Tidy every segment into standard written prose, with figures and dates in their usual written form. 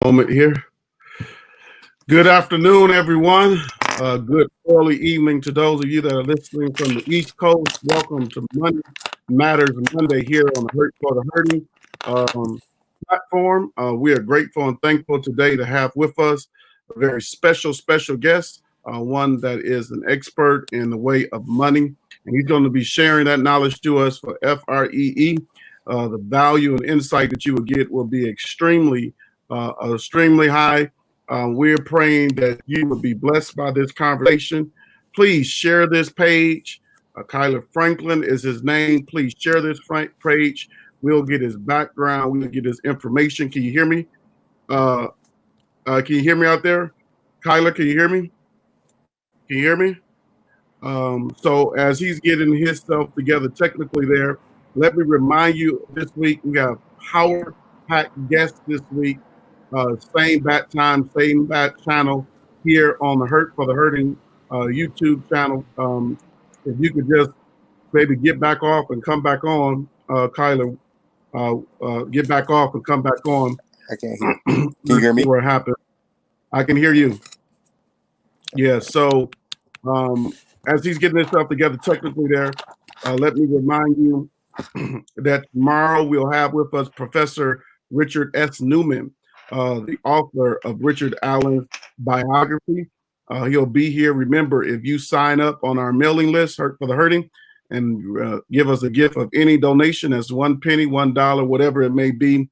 Moment here. Good afternoon, everyone. Good early evening to those of you that are listening from the East Coast. Welcome to Monday Matters Monday here on the Hurt for the Hurting platform. We are grateful and thankful today to have with us a very special guest, one that is an expert in the way of money, and he's going to be sharing that knowledge to us for FREE. The value and insight that you will get will be extremely high. We're praying that you will be blessed by this conversation. Please share this page. Kyler Franklin is his name. Please share this page. We'll get his background. We'll get his information. Can you hear me? Can you hear me out there? Kyler, can you hear me? Can you hear me? So as he's getting himself together technically there, let me remind you this week we have power-packed guests this week. Same bat time, same bat channel here on the Hurt for the Hurting YouTube channel. If you could just maybe get back off and come back on, Kyler, get back off and come back on. I can't hear. Can you hear me? What happened? I can hear you. Yeah. So as he's getting himself together technically there, let me remind you that tomorrow we'll have with us Professor Richard S. Newman, the author of Richard Allen's biography. He'll be here. Remember, if you sign up on our mailing list, Hurt for the Hurting, and give us a gift of any donation, as 1 penny, $1, whatever it may be,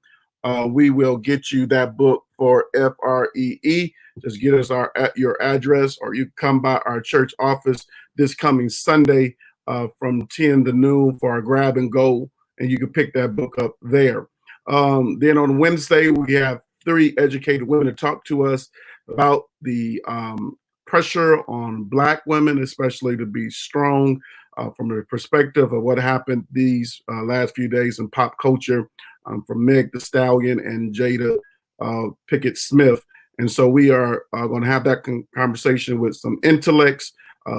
we will get you that book for FREE. Just get us your address, or you come by our church office this coming Sunday from 10 to noon for our grab and go, and you can pick that book up there. Then on Wednesday, we have 3 educated women to talk to us about the pressure on Black women, especially to be strong from the perspective of what happened these last few days in pop culture from Meg Thee Stallion and Jada Pickett Smith. And so we are going to have that conversation with some intellects.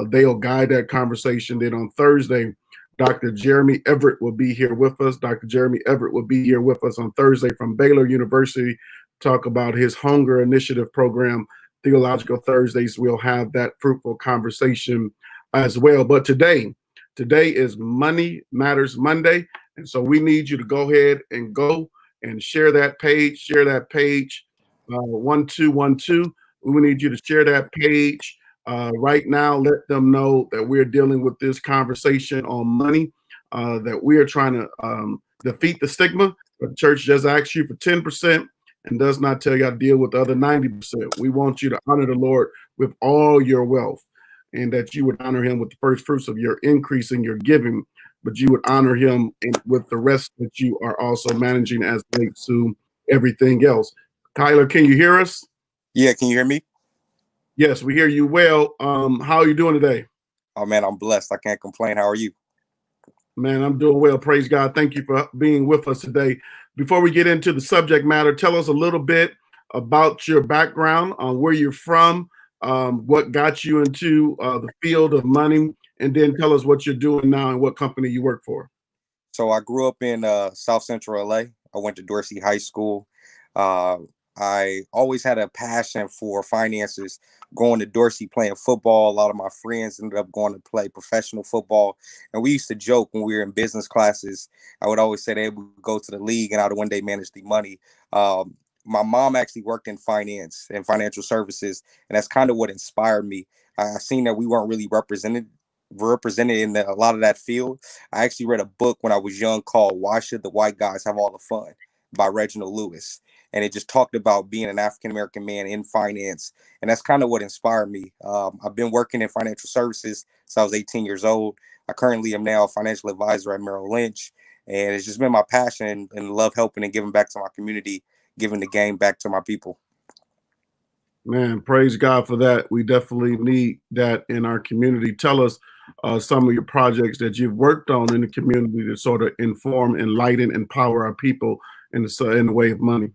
They'll guide that conversation. Then on Thursday, Dr. Jeremy Everett will be here with us. Dr. Jeremy Everett will be here with us on Thursday from Baylor University, talk about his Hunger Initiative program. Theological Thursdays, we'll have that fruitful conversation as well. But today is Money Matters Monday. And so we need you to go ahead and go and share that page. 1212. We need you to share that page right now. Let them know that we're dealing with this conversation on money, that we are trying to defeat the stigma. The church just asks you for 10% and does not tell you how to deal with the other 90%. We want you to honor the Lord with all your wealth, and that you would honor him with the first fruits of your increase in your giving, but you would honor him with the rest that you are also managing as relates to everything else. Kyler, can you hear us? Yeah, can you hear me? Yes, we hear you well. How are you doing today? Oh, man, I'm blessed. I can't complain. How are you? Man, I'm doing well. Praise God. Thank you for being with us today. Before we get into the subject matter, tell us a little bit about your background, where you're from, what got you into the field of money, and then tell us what you're doing now and what company you work for. So I grew up in South Central LA. I went to Dorsey High School. I always had a passion for finances, going to Dorsey, playing football. A lot of my friends ended up going to play professional football. And we used to joke when we were in business classes. I would always say they would go to the league and I would one day manage the money. My mom actually worked in finance and financial services, and that's kind of what inspired me. I seen that we weren't really represented in a lot of that field. I actually read a book when I was young called Why Should the White Guys Have All the Fun by Reginald Lewis. And it just talked about being an African-American man in finance. And that's kind of what inspired me. I've been working in financial services since I was 18 years old. I currently am now a financial advisor at Merrill Lynch. And it's just been my passion and love helping and giving back to my community, giving the game back to my people. Man, praise God for that. We definitely need that in our community. Tell us some of your projects that you've worked on in the community to sort of inform, enlighten, empower our people in the way of money.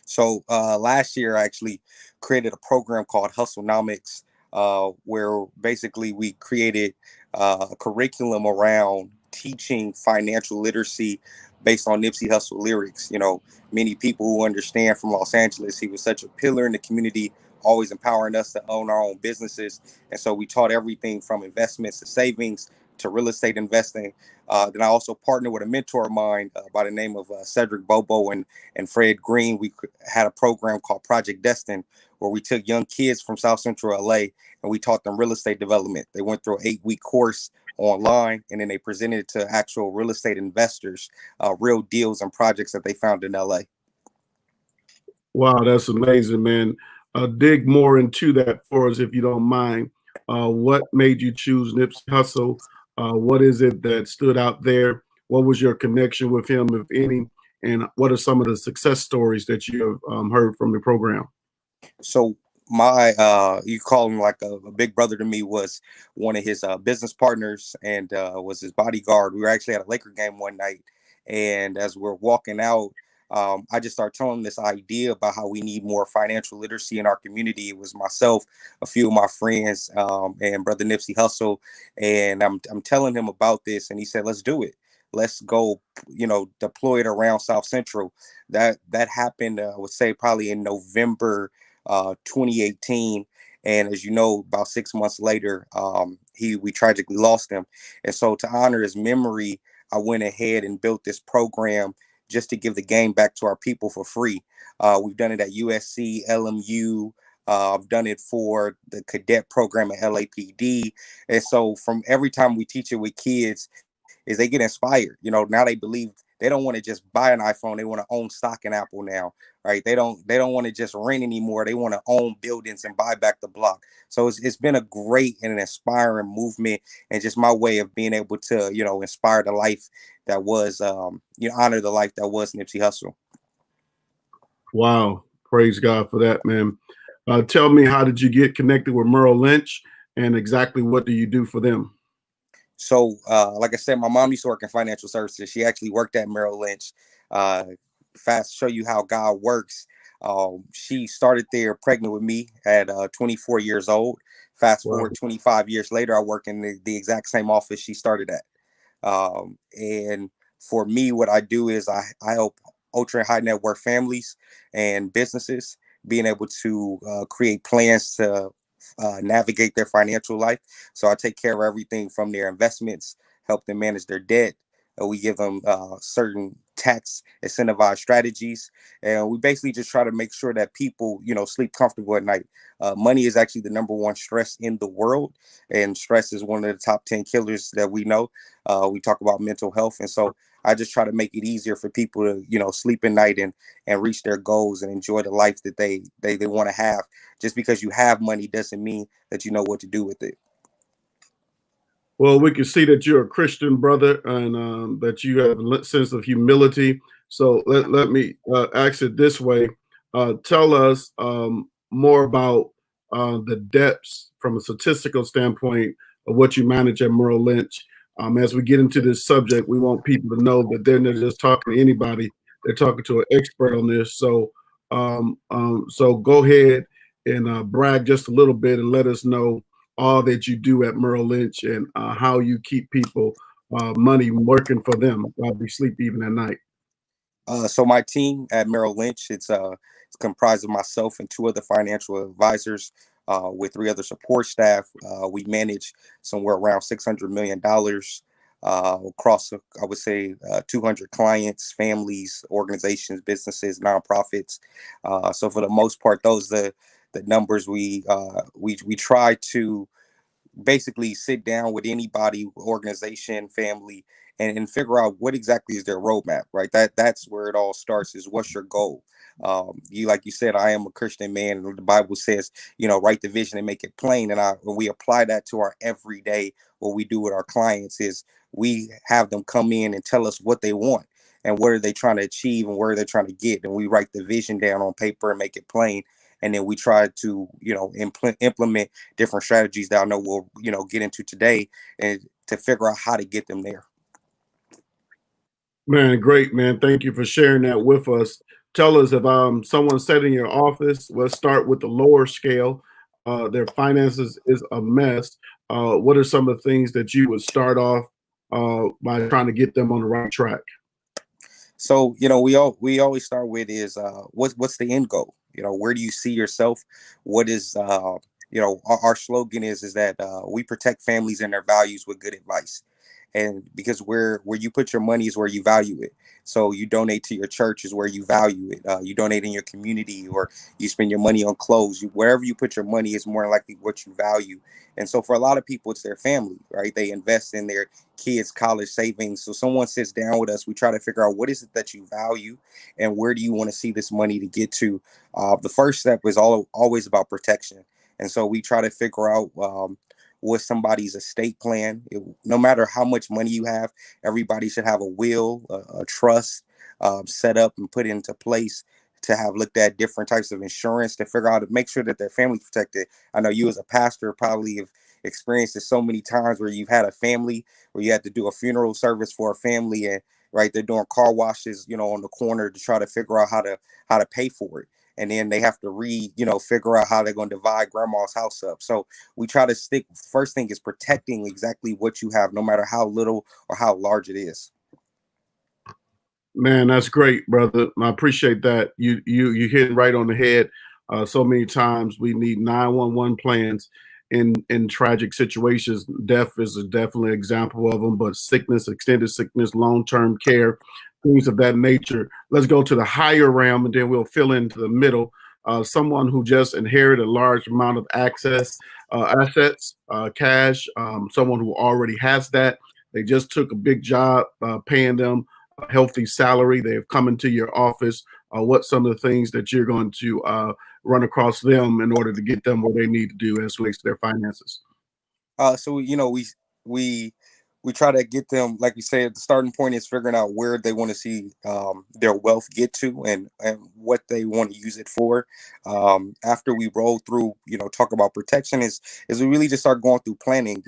So last year, I actually created a program called Hustlenomics, where basically we created a curriculum around teaching financial literacy based on Nipsey Hussle lyrics. You know, many people who understand from Los Angeles, he was such a pillar in the community, always empowering us to own our own businesses. And so we taught everything from investments to savings to real estate investing. Then I also partnered with a mentor of mine by the name of Cedric Bobo and Fred Green. We had a program called Project Destin, where we took young kids from South Central LA and we taught them real estate development. They went through an 8-week course online, and then they presented it to actual real estate investors, real deals and projects that they found in LA. Wow, that's amazing, man. Dig more into that for us, if you don't mind. What made you choose Nipsey Hussle? What is it that stood out there? What was your connection with him, if any? And what are some of the success stories that you have heard from the program? So my you call him like a big brother to me, was one of his business partners and was his bodyguard. We were actually at a Laker game one night, and as we're walking out, I just started telling him this idea about how we need more financial literacy in our community. It was myself, a few of my friends, and brother Nipsey Hussle, and I'm telling him about this, and he said, "Let's do it. Let's go, you know, deploy it around South Central." That happened, I would say, probably in November 2018. And as you know, about 6 months later, we tragically lost him. And so to honor his memory, I went ahead and built this program just to give the game back to our people for free. We've done it at USC, LMU. I've done it for the cadet program at LAPD. And so from every time we teach it with kids, is they get inspired. You know, now they believe they don't want to just buy an iPhone. They want to own stock in Apple now, right? They don't want to just rent anymore. They want to own buildings and buy back the block. So it's been a great and an inspiring movement, and just my way of being able to, you know, inspire the life that was, you know, honor the life that was Nipsey Hussle. Wow, praise God for that, man. Tell me, how did you get connected with Merrill Lynch, and exactly what do you do for them? So, like I said, my mom used to work in financial services. She actually worked at Merrill Lynch. Uh, Fast show you how God works. She started there pregnant with me at 24 years old. Fast Wow. forward 25 years later, I work in the exact same office she started at. And for me, what I do is I help ultra and high net worth families and businesses being able to create plans to navigate their financial life. So I take care of everything from their investments, help them manage their debt. We give them certain tax incentivized strategies, and we basically just try to make sure that people, you know, sleep comfortable at night. Money is actually the number one stress in the world, and stress is one of the top 10 killers that we know. We talk about mental health, and so I just try to make it easier for people to, you know, sleep at night and reach their goals and enjoy the life that they want to have. Just because you have money doesn't mean that you know what to do with it. Well, we can see that you're a Christian brother, and that you have a sense of humility. So let me ask it this way. Tell us more about the depths from a statistical standpoint of what you manage at Merrill Lynch. As we get into this subject, we want people to know that they're not just talking to anybody. They're talking to an expert on this. So go ahead and brag just a little bit and let us know all that you do at Merrill Lynch, and how you keep people money working for them while they sleep even at night. So my team at Merrill Lynch, it's comprised of myself and two other financial advisors, with three other support staff. We manage somewhere around $600 million across, I would say, 200 clients, families, organizations, businesses, nonprofits. So for the most part, those are the numbers we try to basically sit down with anybody, organization, family, and figure out what exactly is their roadmap, right? That's where it all starts, is what's your goal. You, like you said, I am a Christian man, and the Bible says, you know, write the vision and make it plain. And when we apply that to our everyday, what we do with our clients is we have them come in and tell us what they want and what are they trying to achieve and where are they trying to get. And we write the vision down on paper and make it plain. And then we try to, you know, implement different strategies that I know we'll, you know, get into today, and to figure out how to get them there. Man, great, man. Thank you for sharing that with us. Tell us, if someone's sat in your office, let's start with the lower scale. Their finances is a mess. What are some of the things that you would start off by trying to get them on the right track? So, we always start with is what's the end goal? Where do you see yourself? What is our slogan is that we protect families and their values with good advice. And because where you put your money is where you value it. So you donate to your church is where you value it. You donate in your community, or you spend your money on clothes. Wherever you put your money is more likely what you value. And so for a lot of people, it's their family, right? They invest in their kids' college savings. So someone sits down with us, we try to figure out what is it that you value and where do you want to see this money to get to. The first step is always about protection. And so we try to figure out what somebody's estate plan. No matter how much money you have, everybody should have a will, a trust set up and put into place to have looked at different types of insurance to figure out to make sure that their family protected. I know you as a pastor probably have experienced it so many times where you've had a family where you had to do a funeral service for a family, and right, they're doing car washes, on the corner to try to figure out how to pay for it. And then they have to figure out how they're going to divide grandma's house up. So we try to stick. First thing is protecting exactly what you have, no matter how little or how large it is. Man, that's great, brother. I appreciate that. You hit it right on the head. So many times we need 911 plans in tragic situations. Death is definitely an example of them, but sickness, extended sickness, long-term care, things of that nature. Let's go to the higher realm, and then we'll fill into the middle. Someone who just inherited a large amount of assets, cash. Someone who already has that. They just took a big job paying them a healthy salary. They have come into your office. What some of the things that you're going to run across them in order to get them where they need to do as relates to their finances? So we try to get them, like we said, the starting point is figuring out where they want to see their wealth get to, and what they want to use it for. After we roll through, talk about protection is we really just start going through planning.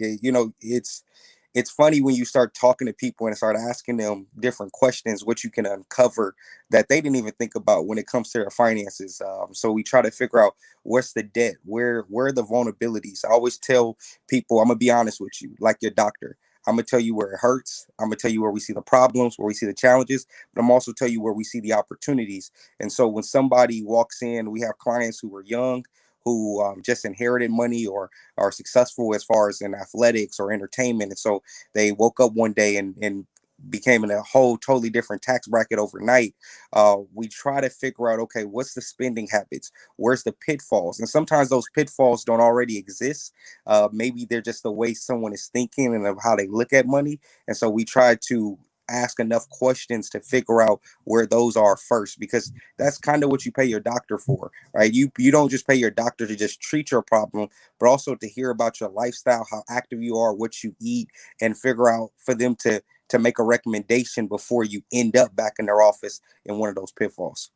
It's funny when you start talking to people and start asking them different questions, what you can uncover that they didn't even think about when it comes to their finances. So we try to figure out what's the debt, where are the vulnerabilities. I always tell people, I'm gonna be honest with you, like your doctor. I'm gonna tell you where it hurts. I'm gonna tell you where we see the problems, where we see the challenges, but I'm also tell you where we see the opportunities. And so when somebody walks in, we have clients who are young, who just inherited money or are successful as far as in athletics or entertainment. And so they woke up one day and became in a whole totally different tax bracket overnight. We try to figure out, okay, what's the spending habits? Where's the pitfalls? And sometimes those pitfalls don't already exist. Maybe they're just the way someone is thinking and of how they look at money. And so we try to ask enough questions to figure out where those are first, because that's kind of what you pay your doctor for, right? You don't just pay your doctor to just treat your problem, but also to hear about your lifestyle, how active you are, what you eat, and figure out for them to make a recommendation before you end up back in their office in one of those pitfalls.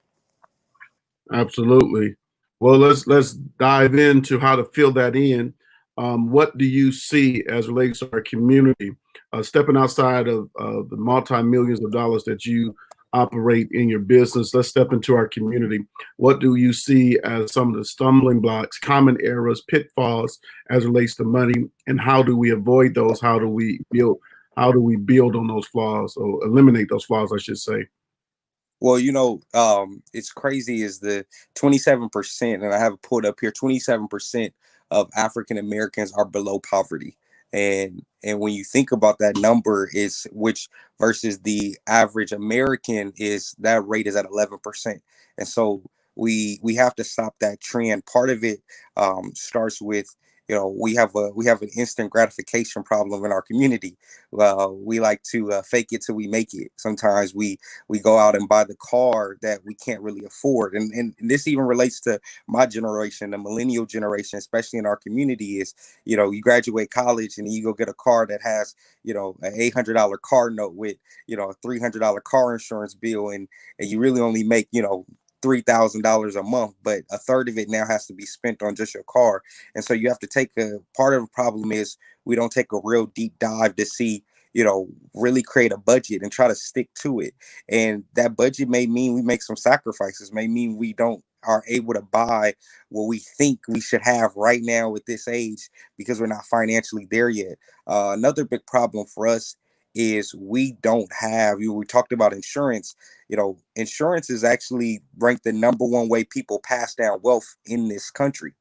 Absolutely. Well, let's dive into how to fill that in. What do you see as relates to our community? Stepping outside of the multi-millions of dollars that you operate in your business, let's step into our community. What do you see as some of the stumbling blocks, common errors, pitfalls as relates to money, and how do we avoid those? How do we build? How do we build on those flaws or eliminate those flaws, I should say? Well, it's crazy is the 27%, and I have it pulled up here, 27% of African Americans are below poverty. And when you think about that number, is which versus the average American, is that rate is at 11%. And so we have to stop that trend. Part of it starts with, we have an instant gratification problem in our community. We like to fake it till we make it. Sometimes we go out and buy the car that we can't really afford. And this even relates to my generation, the millennial generation, especially in our community, is, you graduate college and you go get a car that has, an $800 car note with, a $300 car insurance bill. And you really only make, $3,000 a month, but a third of it now has to be spent on just your car. And so you have to take a part of the problem is we don't take a real deep dive to see, really create a budget and try to stick to it. And that budget may mean we make some sacrifices, may mean we don't are able to buy what we think we should have right now at this age because we're not financially there yet. Another big problem for us is we don't have, we talked about insurance. Insurance is actually ranked the number one way people pass down wealth in this country.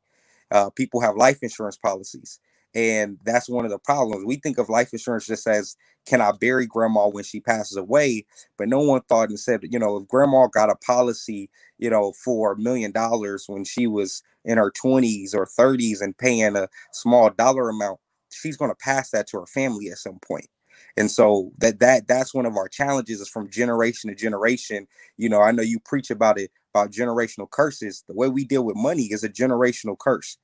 People have life insurance policies. And that's one of the problems. We think of life insurance just as, can I bury grandma when she passes away? But no one thought and said, if grandma got a policy, for $1 million when she was in her 20s or 30s and paying a small dollar amount, she's going to pass that to her family at some point. And so that's one of our challenges, is from generation to generation. I know you preach about it, about generational curses. The way we deal with money is a generational curse.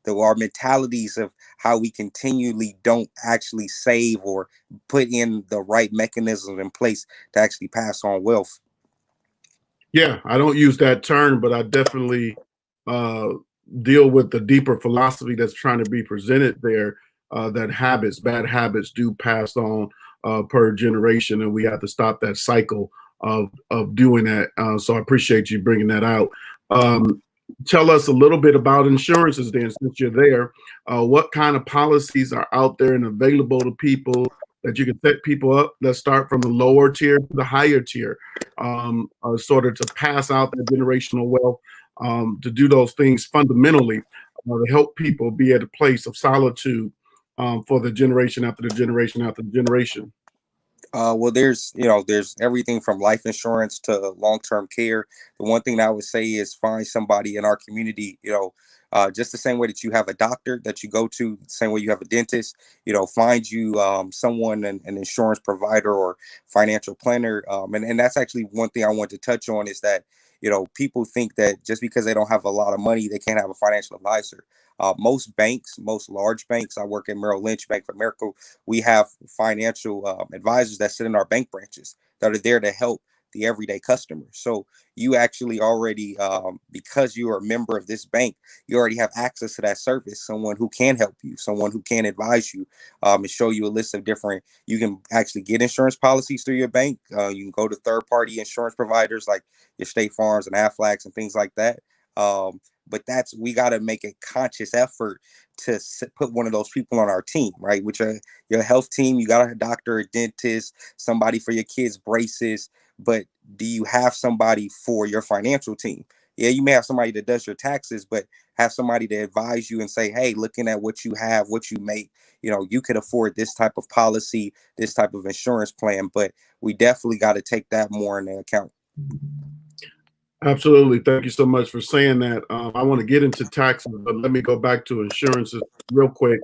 Our mentalities of how we continually don't actually save or put in the right mechanisms in place to actually pass on wealth. Yeah, I don't use that term, but I definitely deal with the deeper philosophy that's trying to be presented there, that bad habits do pass on per generation, and we have to stop that cycle of doing that. So I appreciate you bringing that out. Tell us a little bit about insurances then, since you're there. What kind of policies are out there and available to people that you can set people up? Let's start from the lower tier to the higher tier, sort of to pass out that generational wealth, to do those things fundamentally, to help people be at a place of solitude for the generation after the generation after the generation. Well, there's everything from life insurance to long-term care. The one thing that I would say is find somebody in our community, just the same way that you have a doctor that you go to, the same way you have a dentist, find you someone, an insurance provider or financial planner. And that's actually one thing I want to touch on, is that, people think that just because they don't have a lot of money, they can't have a financial advisor. Most banks, most large banks, I work at Merrill Lynch, Bank of America, we have financial advisors that sit in our bank branches that are there to help the everyday customer. So you actually already, because you are a member of this bank, you already have access to that service, someone who can help you, someone who can advise you, and show you a list of different, you can actually get insurance policies through your bank. You can go to third-party insurance providers like your State Farms and Aflacs and things like that. But we got to make a conscious effort to put one of those people on our team, right? Which are your health team. You got a doctor, a dentist, somebody for your kids' braces. But do you have somebody for your financial team? Yeah, you may have somebody that does your taxes, but have somebody to advise you and say, hey, looking at what you have, what you make, you could afford this type of policy, this type of insurance plan. But we definitely got to take that more into account. Absolutely. Thank you so much for saying that. I want to get into taxes, but let me go back to insurances real quick.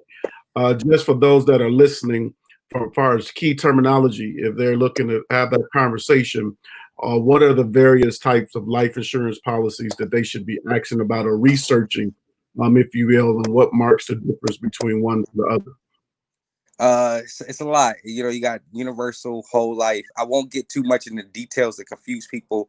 Just for those that are listening, as far as key terminology, if they're looking to have that conversation, what are the various types of life insurance policies that they should be asking about or researching, if you will, and what marks the difference between one to the other? It's a lot. You got universal, whole life. I won't get too much into details that confuse people.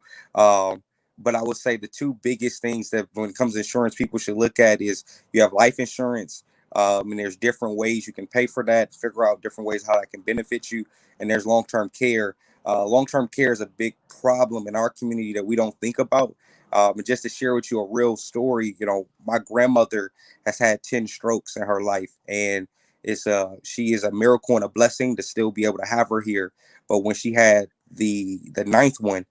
But I would say the two biggest things that when it comes to insurance, people should look at is you have life insurance. And there's different ways you can pay for that, figure out different ways how that can benefit you. And there's long-term care. Long-term care is a big problem in our community that we don't think about. And just to share with you a real story, my grandmother has had 10 strokes in her life, and she is a miracle and a blessing to still be able to have her here. But when she had the ninth one,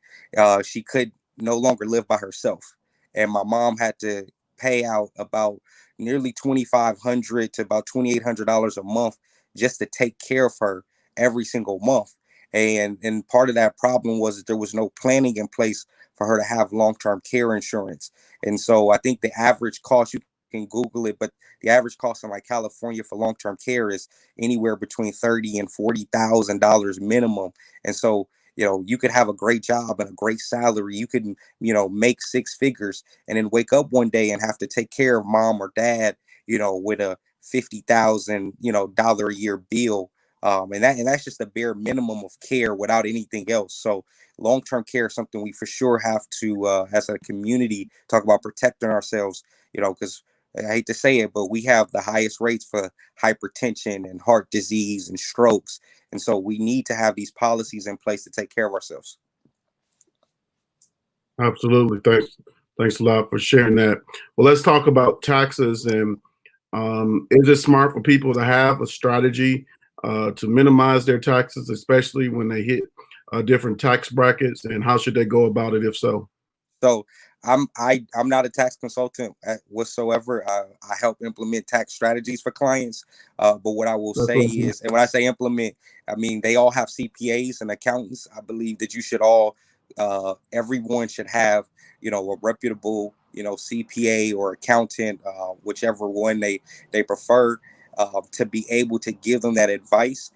she could no longer live by herself, and my mom had to pay out about nearly $2,500 to about $2,800 a month just to take care of her every single month. And part of that problem was that there was no planning in place for her to have long-term care insurance. And so I think the average cost, you can Google it, but the average cost in like California for long-term care is anywhere between $30,000 and $40,000 minimum. And so, you could have a great job and a great salary. You could, make six figures and then wake up one day and have to take care of mom or dad, with a $50,000, dollar a year bill. And that's just the bare minimum of care without anything else. So long-term care is something we for sure have to, as a community, talk about protecting ourselves, because I hate to say it, but we have the highest rates for hypertension and heart disease and strokes. And so we need to have these policies in place to take care of ourselves. Absolutely. Thanks a lot for sharing that. Well, let's talk about taxes. And is it smart for people to have a strategy to minimize their taxes, especially when they hit different tax brackets, and how should they go about it if so? So I'm not a tax consultant whatsoever. I help implement tax strategies for clients. But what I will That's say what I'm is, and when I say implement, I mean they all have CPAs and accountants. I believe that you should all, everyone should have, a reputable, CPA or accountant, whichever one they prefer, to be able to give them that advice.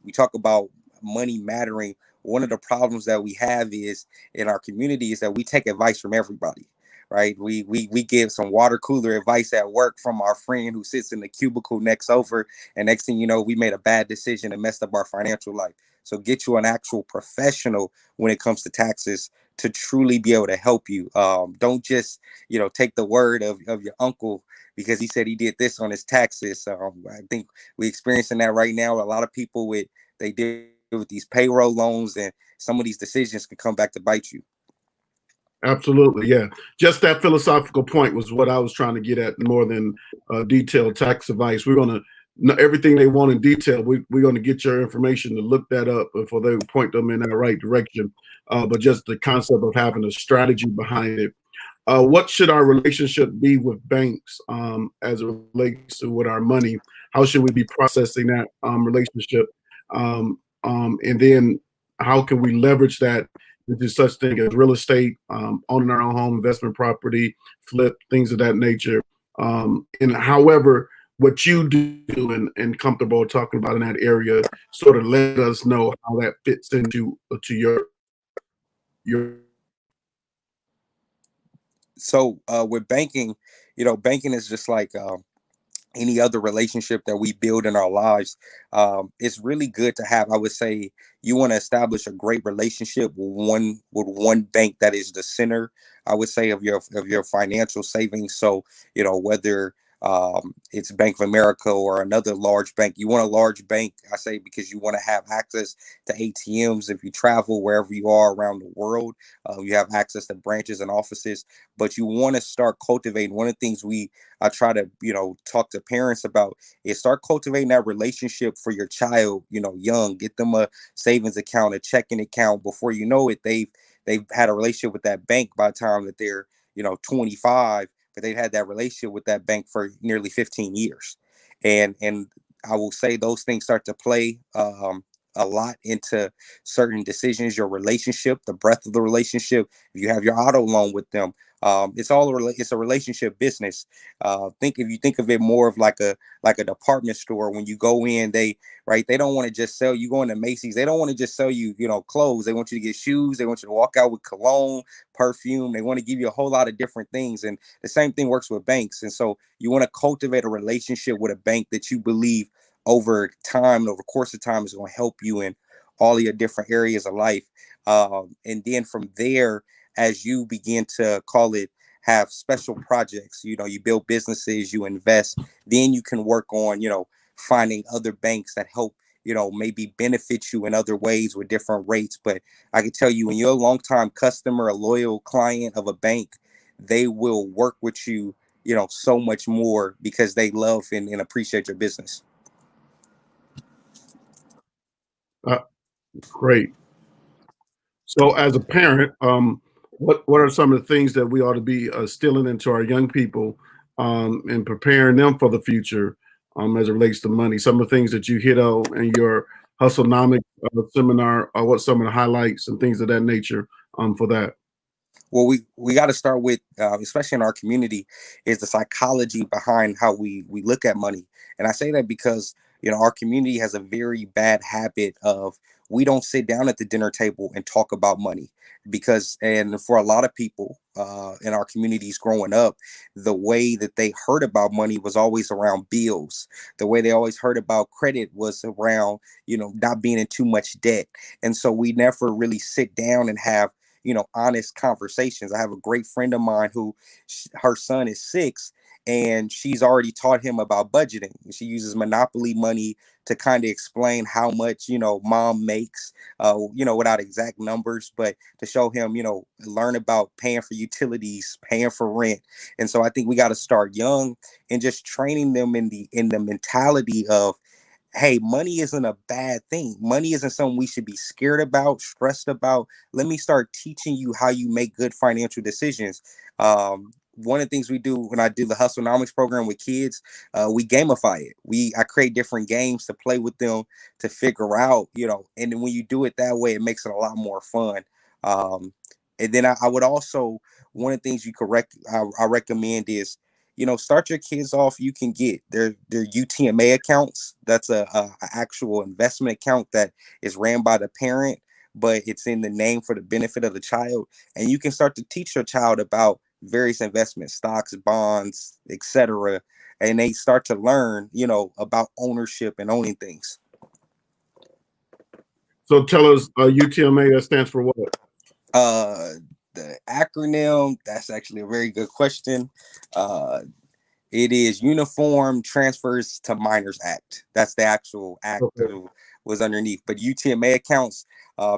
We talk about money mattering. One of the problems that we have is in our community is that we take advice from everybody, right? We give some water cooler advice at work from our friend who sits in the cubicle next over, and next thing you know, we made a bad decision and messed up our financial life. So get you an actual professional when it comes to taxes to truly be able to help you. Don't just take the word of your uncle because he said he did this on his taxes. I think we're experiencing that right now. A lot of people they deal with these payroll loans, and some of these decisions can come back to bite you. Absolutely, yeah. Just that philosophical point was what I was trying to get at, more than detailed tax advice. We're going to know everything they want in detail. We're going to get your information to look that up before they point them in that right direction. But just the concept of having a strategy behind it. What should our relationship be with banks as it relates to with our money? How should we be processing that relationship? And then how can we leverage that into such thing as real estate, owning our own home, investment property, flip, things of that nature? And however, what you do and comfortable talking about in that area, sort of let us know how that fits into to your. So with banking, banking is just like any other relationship that we build in our lives. It's really good to have. I would say you want to establish a great relationship with one bank that is the center, I would say, of your financial savings. So whether it's Bank of America or another large bank, you want a large bank. I say because you want to have access to ATMs if you travel wherever you are around the world. You have access to branches and offices, but you want to start cultivating. One of the things I try to, talk to parents about is start cultivating that relationship for your child, young. Get them a savings account, a checking account. Before you know it, they've had a relationship with that bank by the time that they're, 25, but they've had that relationship with that bank for nearly 15 years. And I will say those things start to play a lot into certain decisions, your relationship, the breadth of the relationship. If you have your auto loan with them, it's a relationship business. Think if you think of it more of like a department store. When you go in, they don't want to just sell you. Go into Macy's, they don't want to just sell you clothes. They want you to get shoes. They want you to walk out with cologne, perfume. They want to give you a whole lot of different things. And the same thing works with banks. And so you want to cultivate a relationship with a bank that you believe over time and over the course of time is going to help you in all of your different areas of life. And then from there, as you begin to call it, have special projects, you build businesses, you invest, then you can work on, finding other banks that help, maybe benefit you in other ways with different rates. But I can tell you, when you're a longtime customer, a loyal client of a bank, they will work with you, so much more because they love and appreciate your business. Uh, Great. So, as a parent, what are some of the things that we ought to be instilling into our young people and preparing them for the future as it relates to money? Some of the things that you hit on in your Hustlenomics seminar, what some of the highlights and things of that nature for that. Well, we got to start with, especially in our community, is the psychology behind how we look at money. And I say that because our community has a very bad habit of, we don't sit down at the dinner table and talk about money. Because, and for a lot of people in our communities growing up, the way that they heard about money was always around bills. The way they always heard about credit was around not being in too much debt. And so we never really sit down and have honest conversations. I have a great friend of mine who, her son is 6, and she's already taught him about budgeting. She uses Monopoly money to kind of explain how much mom makes, without exact numbers, but to show him, learn about paying for utilities, paying for rent. And so I think we got to start young and just training them in the mentality of, hey, money isn't a bad thing. Money isn't something we should be scared about, stressed about. Let me start teaching you how you make good financial decisions. One of the things we do when I do the Hustlenomics program with kids, we gamify it. I create different games to play with them to figure out, and then when you do it that way, it makes it a lot more fun. And then I would also, one of the things you could I recommend is, start your kids off. You can get their UTMA accounts. That's a actual investment account that is ran by the parent, but it's in the name for the benefit of the child. And you can start to teach your child about various investments, stocks, bonds, etc. And they start to learn, about ownership and owning things. So tell us, UTMA, that stands for what? The acronym, that's actually a very good question. It is Uniform Transfers to Minors Act. That's the actual act that was underneath. But UTMA accounts,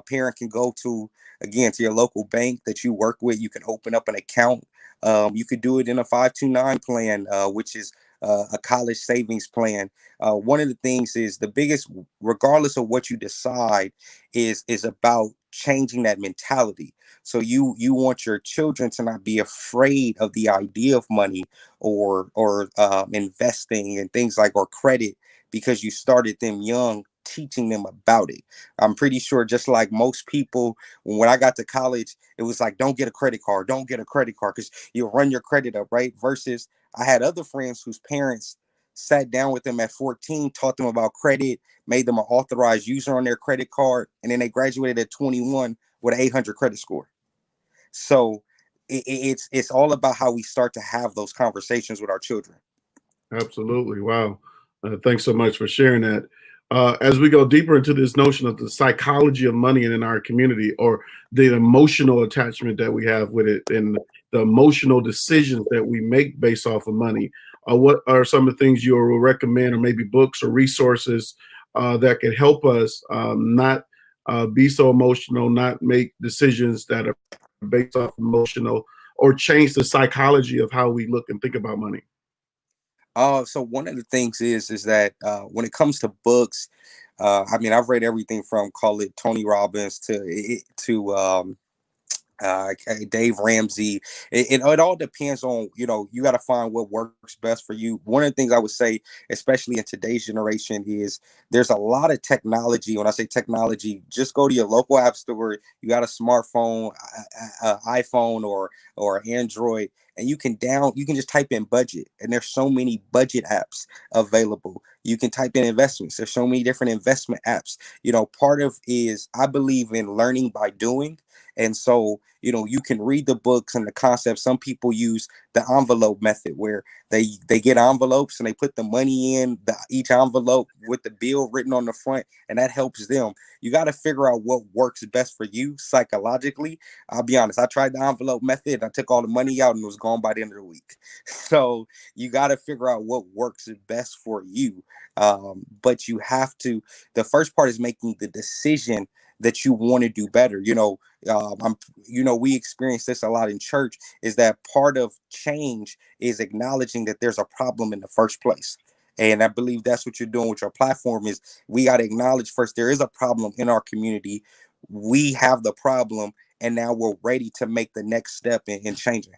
parent can go to, again, to your local bank that you work with. You can open up an account. You could do it in a 529 plan, which is a college savings plan. One of the things is the biggest, regardless of what you decide, is about changing that mentality. So you want your children to not be afraid of the idea of money or investing and things like, or credit, because you started them young, teaching them about it. I'm pretty sure, just like most people, when I got to college, it was like, don't get a credit card, because you'll run your credit up, right? Versus I had other friends whose parents sat down with them at 14, taught them about credit, made them an authorized user on their credit card, and then they graduated at 21 with an 800 credit score. So it's all about how we start to have those conversations with our children. Absolutely. Wow. Thanks so much for sharing that. As we go deeper into this notion of the psychology of money in our community, or the emotional attachment that we have with it, and the emotional decisions that we make based off of money, what are some of the things you will recommend, or maybe books or resources that could help us not be so emotional, not make decisions that are based off emotional, or change the psychology of how we look and think about money? So one of the things is that when it comes to books, I mean, I've read everything from, call it, Tony Robbins to Dave Ramsey. It all depends on, you got to find what works best for you. One of the things I would say, especially in today's generation, is there's a lot of technology. When I say technology, just go to your local app store. You got a smartphone, iPhone or Android, and you can just type in budget, and there's so many budget apps available. You can type in investments. There's so many different investment apps. Part of is, I believe in learning by doing. And so, you can read the books and the concepts. Some people use the envelope method, where they get envelopes and they put the money in each envelope with the bill written on the front, and that helps them. You got to figure out what works best for you psychologically. I'll be honest, I tried the envelope method. I took all the money out and it was gone by the end of the week. So you got to figure out what works best for you. But you have to, the first part is making the decision that you want to do better. We experience this a lot in church, is that part of change is acknowledging that there's a problem in the first place. And I believe that's what you're doing with your platform, is we got to acknowledge first there is a problem in our community. We have the problem, and now we're ready to make the next step in changing.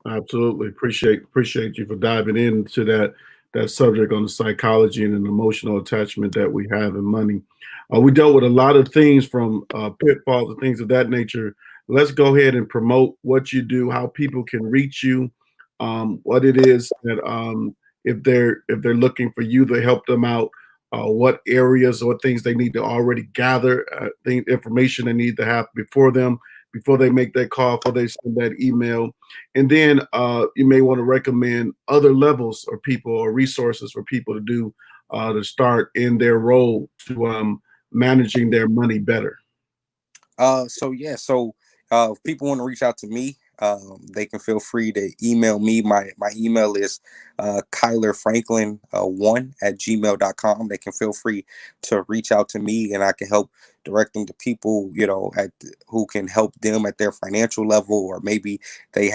Absolutely. Appreciate you for diving into that subject on the psychology and an emotional attachment that we have in money. We dealt with a lot of things, from pitfalls and things of that nature. Let's go ahead and promote what you do, how people can reach you, what it is that, if they're looking for you to help them out, what areas or what things they need to already gather, information they need to have before they make that call, before they send that email. And then you may want to recommend other levels or people or resources for people to do to start in their role to managing their money better. If people want to reach out to me, they can feel free to email me. My email is KylerFranklin1 at gmail.com. They can feel free to reach out to me, and I can help direct them to people, who can help them at their financial level, or maybe they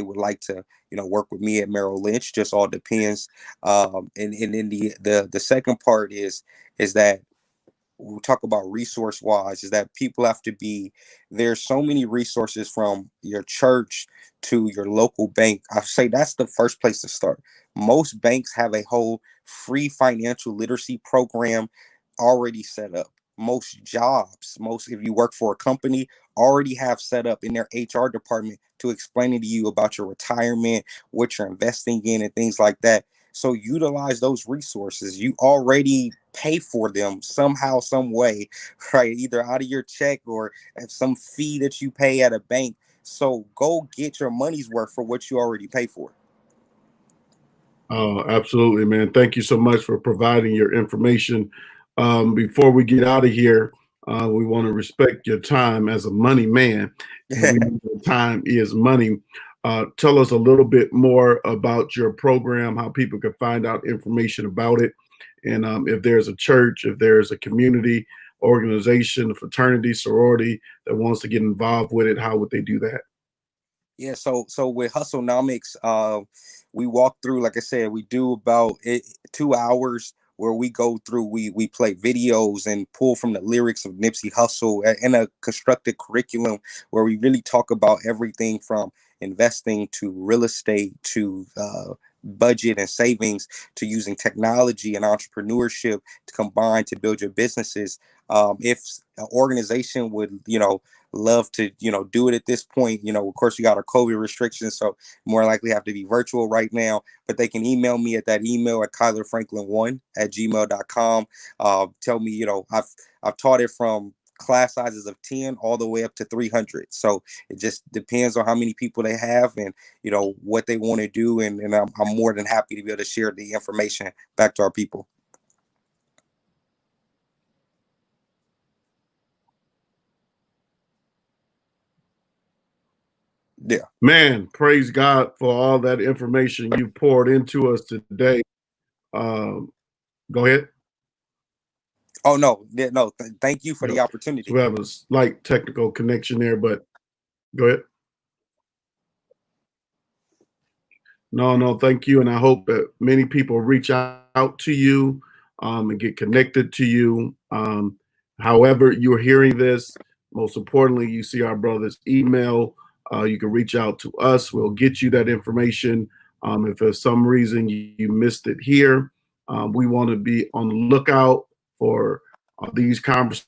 would like to, work with me at Merrill Lynch. Just all depends. And then the second part is that we talk about resource wise, is that people have to be, there's so many resources from your church to your local bank. I say that's the first place to start. Most banks have a whole free financial literacy program already set up. Most jobs, most, if you work for a company, already have set up in their HR department to explaining to you about your retirement, what you're investing in, and things like that. So utilize those resources. You already pay for them somehow, some way, right? Either out of your check or at some fee that you pay at a bank. So go get your money's worth for what you already pay for. Oh, absolutely, man. Thank you so much for providing your information. Before we get out of here, we want to respect your time as a money man, and we know that time is money. Tell us a little bit more about your program, how people can find out information about it, and if there's a church, if there's a community organization, a fraternity, sorority that wants to get involved with it, how would they do that? Yeah, so with Hustlenomics, we walk through, like I said, we do about 2 hours where we go through, we play videos and pull from the lyrics of Nipsey Hussle, and a constructed curriculum where we really talk about everything from investing to real estate to budget and savings, to using technology and entrepreneurship to combine to build your businesses. If an organization would, love to, do it at this point, of course we got our COVID restrictions, so more likely have to be virtual right now, but they can email me at that email at kylerfranklin1@gmail.com. Tell me, I've taught it from class sizes of 10 all the way up to 300. So it just depends on how many people they have and, what they want to do. And I'm more than happy to be able to share the information back to our people. Yeah. Man, praise God for all that information you poured into us today. Go ahead. Oh, no, no. Thank you for Yep. the So opportunity. we have a slight technical connection there, but go ahead. No, thank you. And I hope that many people reach out to you and get connected to you. However, you're hearing this, most importantly, you see our brother's email. You can reach out to us. We'll get you that information. If for some reason you missed it here, we want to be on the lookout for these conversations